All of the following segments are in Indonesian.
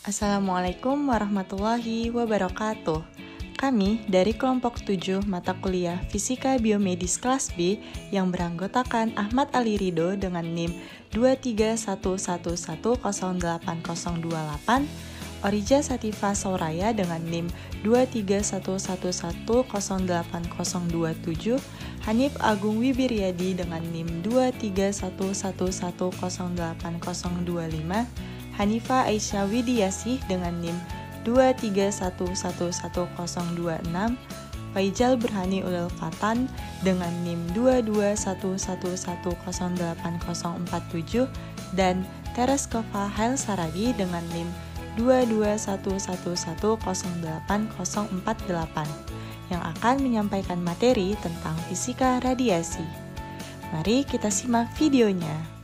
Assalamualaikum warahmatullahi wabarakatuh. Kami dari kelompok 7 mata kuliah Fisika Biomedis kelas B yang beranggotakan Ahmad Ali Ridho dengan NIM 231110808, Orija Sativa Sauraya dengan NIM 231110807, Hanif Agung Wibiryadi dengan NIM 231110825, Hanifa Aisyah Widiasih dengan NIM 231111026, Faijal Burhani Ulul Fatan dengan NIM 221110847, dan Tereskova Hail Saragi dengan NIM 221110848 yang akan menyampaikan materi tentang fisika radiasi. Mari kita simak videonya.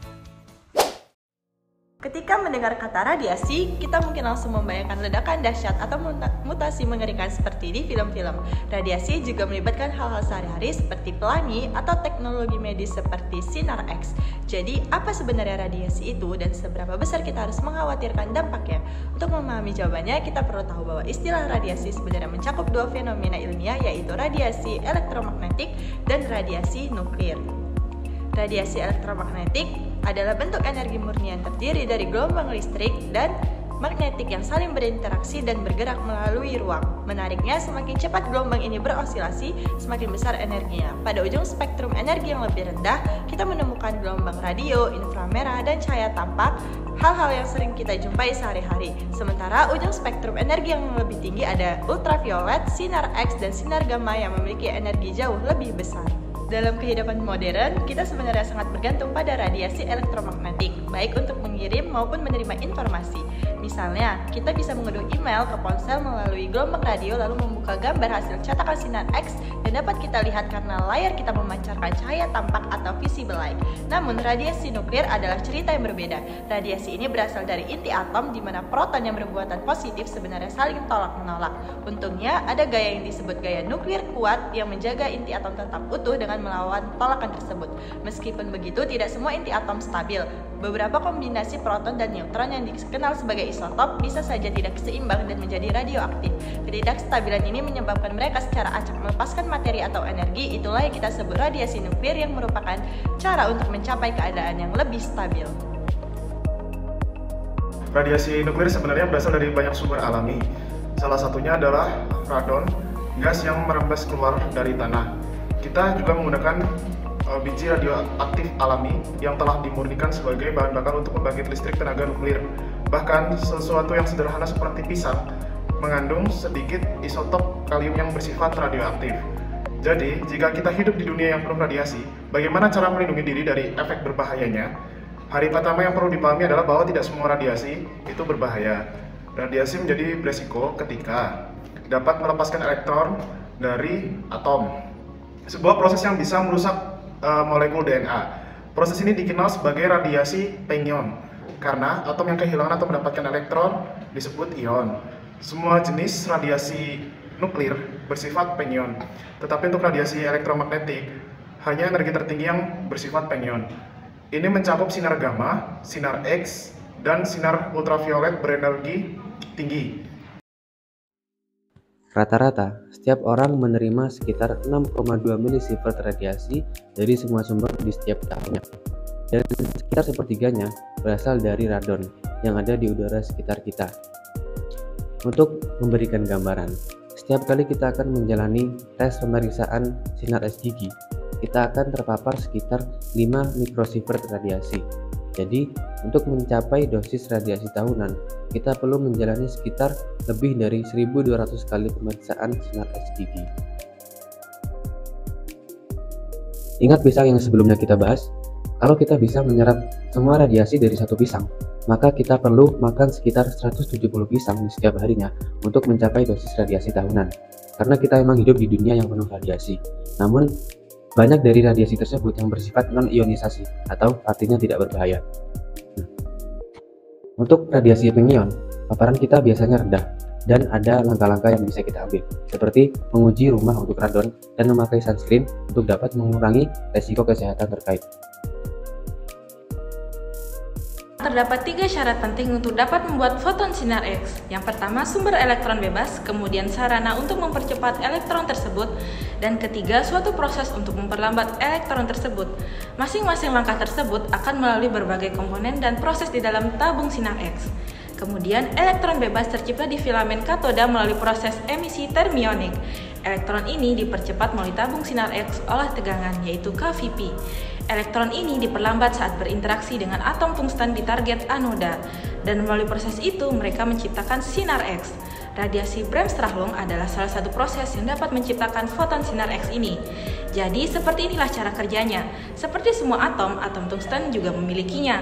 Ketika mendengar kata radiasi, kita mungkin langsung membayangkan ledakan dahsyat atau mutasi mengerikan seperti di film-film. Radiasi juga melibatkan hal-hal sehari-hari seperti pelangi atau teknologi medis seperti sinar X. Jadi, apa sebenarnya radiasi itu dan seberapa besar kita harus mengkhawatirkan dampaknya? Untuk memahami jawabannya, kita perlu tahu bahwa istilah radiasi sebenarnya mencakup dua fenomena ilmiah, yaitu radiasi elektromagnetik dan radiasi nuklir. Radiasi elektromagnetik adalah bentuk energi murni yang terdiri dari gelombang listrik dan magnetik yang saling berinteraksi dan bergerak melalui ruang. Menariknya, semakin cepat gelombang ini berosilasi, semakin besar energinya. Pada ujung spektrum energi yang lebih rendah, kita menemukan gelombang radio, inframerah, dan cahaya tampak, hal-hal yang sering kita jumpai sehari-hari. Sementara ujung spektrum energi yang lebih tinggi ada ultraviolet, sinar X, dan sinar gamma yang memiliki energi jauh lebih besar. Dalam kehidupan modern, kita sebenarnya sangat bergantung pada radiasi elektromagnetik, baik untuk mengirim maupun menerima informasi. Misalnya, kita bisa mengunduh email ke ponsel melalui gelombang radio lalu membuka gambar hasil cetakan sinar X dan dapat kita lihat karena layar kita memancarkan cahaya tampak atau visible light. Namun, radiasi nuklir adalah cerita yang berbeda. Radiasi ini berasal dari inti atom di mana proton yang bermuatan positif sebenarnya saling tolak-menolak. Untungnya, ada gaya yang disebut gaya nuklir kuat yang menjaga inti atom tetap utuh dengan melawan tolakan tersebut. Meskipun begitu, tidak semua inti atom stabil. Beberapa kombinasi proton dan neutron yang dikenal sebagai isotop bisa saja tidak seimbang dan menjadi radioaktif. Ketidakstabilan ini menyebabkan mereka secara acak melepaskan materi atau energi. Itulah yang kita sebut radiasi nuklir, yang merupakan cara untuk mencapai keadaan yang lebih stabil. Radiasi nuklir sebenarnya berasal dari banyak sumber alami. Salah satunya adalah radon, gas yang merembes keluar dari tanah. Kita juga menggunakan biji radioaktif alami yang telah dimurnikan sebagai bahan bakar untuk membangkit listrik tenaga nuklir. Bahkan sesuatu yang sederhana seperti pisang mengandung sedikit isotop kalium yang bersifat radioaktif. Jadi, jika kita hidup di dunia yang penuh radiasi, bagaimana cara melindungi diri dari efek berbahayanya? Hari pertama yang perlu dipahami adalah bahwa tidak semua radiasi itu berbahaya. Radiasi menjadi beresiko ketika dapat melepaskan elektron dari atom, sebuah proses yang bisa merusak molekul DNA. Proses ini dikenal sebagai radiasi pengion karena atom yang kehilangan atau mendapatkan elektron disebut ion. Semua jenis radiasi nuklir bersifat pengion, tetapi untuk radiasi elektromagnetik hanya energi tertinggi yang bersifat pengion. Ini mencakup sinar gamma, sinar X, dan sinar ultraviolet berenergi tinggi. Rata-rata, setiap orang menerima sekitar 6,2 milisievert radiasi dari semua sumber di setiap tahunnya. Dan sekitar sepertiganya berasal dari radon yang ada di udara sekitar kita. Untuk memberikan gambaran, setiap kali kita akan menjalani tes pemeriksaan sinar X gigi, kita akan terpapar sekitar 5 mikrosievert radiasi. Jadi, untuk mencapai dosis radiasi tahunan, kita perlu menjalani sekitar lebih dari 1.200 kali pemeriksaan sinar X gigi. Ingat pisang yang sebelumnya kita bahas? Kalau kita bisa menyerap semua radiasi dari satu pisang, maka kita perlu makan sekitar 170 pisang di setiap harinya untuk mencapai dosis radiasi tahunan. Karena kita memang hidup di dunia yang penuh radiasi. Namun, banyak dari radiasi tersebut yang bersifat non-ionisasi atau artinya tidak berbahaya. Untuk radiasi pengion, paparan kita biasanya rendah dan ada langkah-langkah yang bisa kita ambil, seperti menguji rumah untuk radon dan memakai sunscreen untuk dapat mengurangi resiko kesehatan terkait. Terdapat 3 syarat penting untuk dapat membuat foton sinar X. Yang pertama, sumber elektron bebas, kemudian sarana untuk mempercepat elektron tersebut, dan ketiga, suatu proses untuk memperlambat elektron tersebut. Masing-masing langkah tersebut akan melalui berbagai komponen dan proses di dalam tabung sinar X. Kemudian, elektron bebas tercipta di filamen katoda melalui proses emisi termionik. Elektron ini dipercepat melalui tabung sinar X oleh tegangan, yaitu kVp. Elektron ini diperlambat saat berinteraksi dengan atom tungsten di target anoda, dan melalui proses itu mereka menciptakan sinar X. Radiasi Bremsstrahlung adalah salah satu proses yang dapat menciptakan foton sinar X ini. Jadi seperti inilah cara kerjanya. Seperti semua atom, atom tungsten juga memilikinya.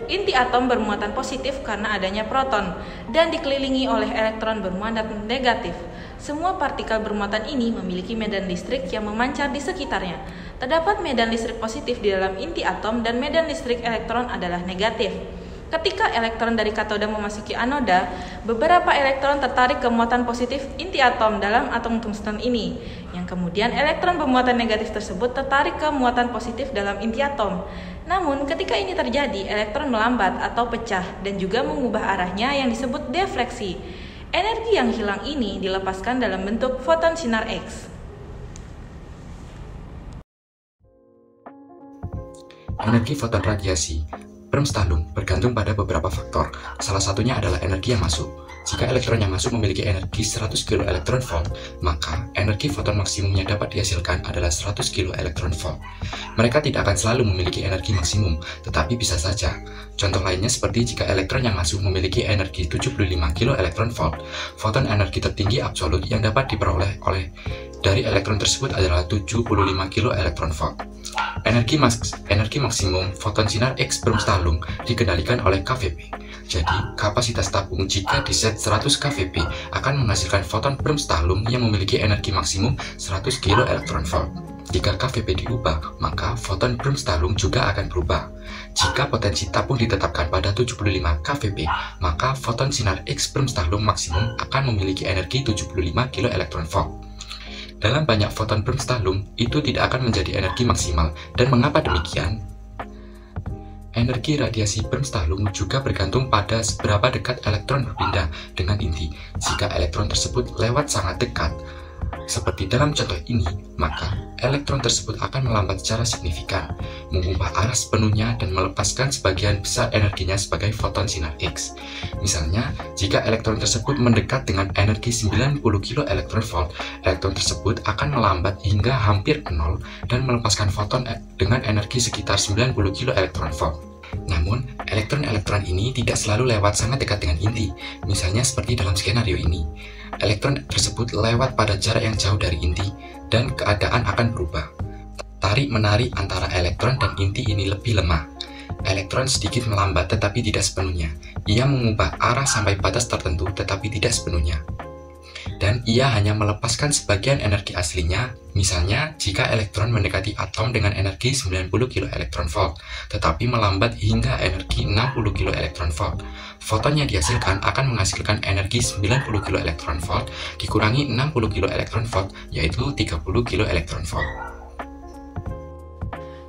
Inti atom bermuatan positif karena adanya proton, dan dikelilingi oleh elektron bermuatan negatif. Semua partikel bermuatan ini memiliki medan listrik yang memancar di sekitarnya. Terdapat medan listrik positif di dalam inti atom dan medan listrik elektron adalah negatif. Ketika elektron dari katoda memasuki anoda, beberapa elektron tertarik ke muatan positif inti atom dalam atom tungsten ini, yang kemudian elektron bermuatan negatif tersebut tertarik ke muatan positif dalam inti atom. Namun, ketika ini terjadi, elektron melambat atau pecah dan juga mengubah arahnya yang disebut defleksi. Energi yang hilang ini dilepaskan dalam bentuk foton sinar X. Energi foton radiasi Bremsstrahlung bergantung pada beberapa faktor. Salah satunya adalah energi yang masuk. Jika elektron yang masuk memiliki energi 100 kilo elektron volt, maka energi foton maksimum yang dapat dihasilkan adalah 100 kilo elektron volt. Mereka tidak akan selalu memiliki energi maksimum, tetapi bisa saja. Contoh lainnya seperti jika elektron yang masuk memiliki energi 75 kilo elektron volt, foton energi tertinggi absolut yang dapat diperoleh dari elektron tersebut adalah 75 kilo elektron volt. Energi maksimum foton sinar X Bremsstrahlung dikendalikan oleh kVp. Jadi, kapasitas tabung jika diset 100 kVp akan menghasilkan foton Bremsstrahlung yang memiliki energi maksimum 100 kilo elektron volt. Jika kVp diubah, maka foton Bremsstrahlung juga akan berubah. Jika potensi tabung ditetapkan pada 75 kVp, maka foton sinar X Bremsstrahlung maksimum akan memiliki energi 75 kilo elektron volt. Dalam banyak foton Bremsstrahlung, itu tidak akan menjadi energi maksimal. Dan mengapa demikian? Energi radiasi Bremsstrahlung juga bergantung pada seberapa dekat elektron berpindah dengan inti. Jika elektron tersebut lewat sangat dekat, seperti dalam contoh ini, maka elektron tersebut akan melambat secara signifikan, mengubah arah sepenuhnya dan melepaskan sebagian besar energinya sebagai foton sinar X. Misalnya, jika elektron tersebut mendekat dengan energi 90 kilo elektron volt, elektron tersebut akan melambat hingga hampir nol dan melepaskan foton dengan energi sekitar 90 kilo elektron volt. Namun, elektron-elektron ini tidak selalu lewat sangat dekat dengan inti, misalnya seperti dalam skenario ini. Elektron tersebut lewat pada jarak yang jauh dari inti, dan keadaan akan berubah. Tarik-menarik antara elektron dan inti ini lebih lemah. Elektron sedikit melambat tetapi tidak sepenuhnya. Ia mengubah arah sampai batas tertentu tetapi tidak sepenuhnya. Dan ia hanya melepaskan sebagian energi aslinya, misalnya jika elektron mendekati atom dengan energi 90 kilo elektron volt, tetapi melambat hingga energi 60 kilo elektron volt. Foton yang dihasilkan akan menghasilkan energi 90 kilo elektron volt dikurangi 60 kilo elektron volt, yaitu 30 kilo elektron volt.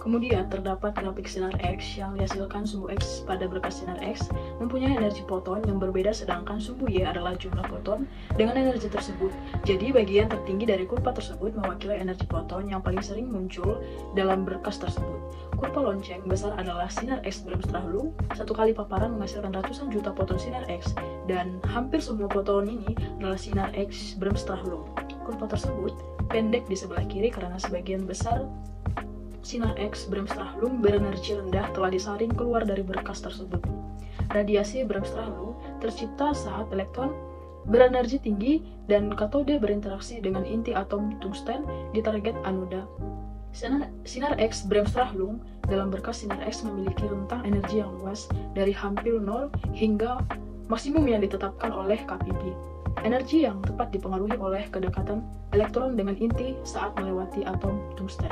Kemudian terdapat grafik sinar X yang dihasilkan sumbu X pada berkas sinar X mempunyai energi foton yang berbeda, sedangkan sumbu Y adalah jumlah foton dengan energi tersebut. Jadi bagian tertinggi dari kurva tersebut mewakili energi foton yang paling sering muncul dalam berkas tersebut. Kurva lonceng besar adalah sinar X Bremsstrahlung. Satu kali paparan menghasilkan ratusan juta foton sinar X, dan hampir semua foton ini adalah sinar X Bremsstrahlung. Kurva tersebut pendek di sebelah kiri karena sebagian besar sinar X Bremsstrahlung berenergi rendah telah disaring keluar dari berkas tersebut. Radiasi Bremsstrahlung tercipta saat elektron berenergi tinggi dan katoda berinteraksi dengan inti atom tungsten di target anoda. Sinar X Bremsstrahlung dalam berkas sinar X memiliki rentang energi yang luas dari hampir 0 hingga maksimum yang ditetapkan oleh kVp. Energi yang tepat dipengaruhi oleh kedekatan elektron dengan inti saat melewati atom tungsten.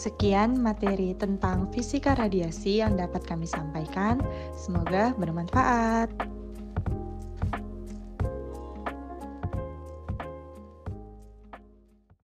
Sekian materi tentang fisika radiasi yang dapat kami sampaikan. Semoga bermanfaat.